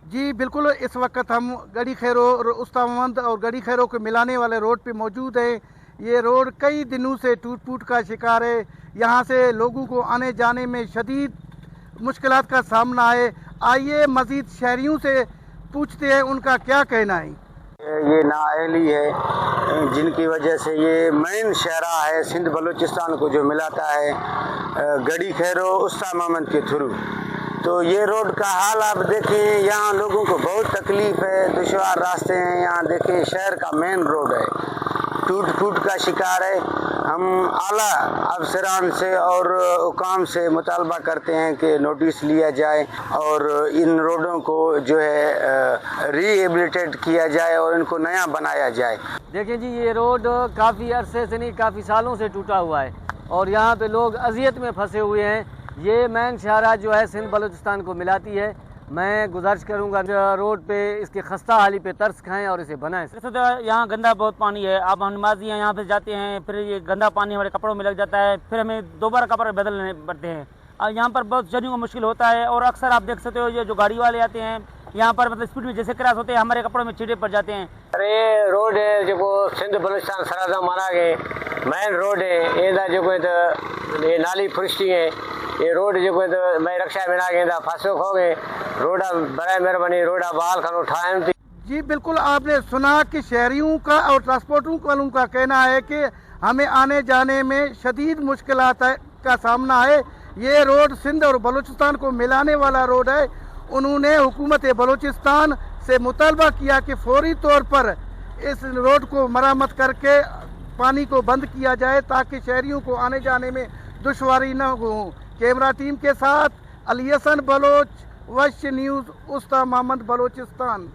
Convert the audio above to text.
जी बिल्कुल, इस वक्त हम गड़ी खैरो और उस्तामंद और गड़ी खैरो को मिलाने वाले रोड पे मौजूद हैं। ये रोड कई दिनों से टूट फूट का शिकार है। यहाँ से लोगों को आने जाने में शदीद मुश्किलात का सामना है। आइए मज़ीद शहरियों से पूछते हैं उनका क्या कहना है। ये नाअहली है जिनकी वजह से ये मेन शहरा है सिंध बलूचिस्तान को जो मिलाता है गड़ी खैरो उस्तामंद के थ्रू। तो ये रोड का हाल आप देखें, यहाँ लोगों को बहुत तकलीफ है, दुश्वार रास्ते हैं। यहाँ देखें शहर का मेन रोड है, टूट फूट का शिकार है। हम आला अफसरान से और हुकाम से मुतालबा करते हैं कि नोटिस लिया जाए और इन रोडों को जो है रिहेबिलिटेट किया जाए और इनको नया बनाया जाए। देखिए जी, ये रोड काफ़ी अरसे से नहीं, काफ़ी सालों से टूटा हुआ है और यहाँ पे लोग अजियत में फंसे हुए हैं। ये मेन शहरा जो है सिंध बलूचिस्तान को मिलाती है। मैं गुजारिश करूंगा रोड पे इसके खस्ता हाली पे तरस खाएं और इसे बनाएं। वैसे तो यहाँ गंदा बहुत पानी है। अब हम नमाजी हैं, यहाँ पे जाते हैं, फिर ये गंदा पानी हमारे कपड़ों में लग जाता है, फिर हमें दोबारा कपड़े बदलने पड़ते हैं। और यहाँ पर बहुत जर्नी को मुश्किल होता है और अक्सर आप देख सकते हो ये जो गाड़ी वाले आते हैं यहाँ पर मतलब स्पीड में जैसे क्रॉस होते हैं हमारे कपड़ों में छींटे पड़ जाते हैं। अरे रोड है जो सिंध बलूचिस्तान सराजा माना गए मेन रोड है। ये नाली फुर्ती है। ये रोड जो मैं रक्षा में ना गए फांसो खो गए रोडा बड़ा मेहरबानी रोडा बहाल खनो ठाहिनि थी। जी बिल्कुल, आपने सुना कि शहरियों का और ट्रांसपोर्ट वालों का कहना है कि हमें आने जाने में शदीद मुश्किलात का सामना है। ये रोड सिंध और बलूचिस्तान को मिलाने वाला रोड है। उन्होंने हुकूमत बलूचिस्तान से मुतालबा किया कि फौरी तौर पर इस रोड को मरम्मत करके पानी को बंद किया जाए ताकि शहरियों को आने जाने में दुश्वारी न हो। कैमरा टीम के साथ अली हसन बलोच, वश न्यूज़, उस्तामंद बलूचिस्तान।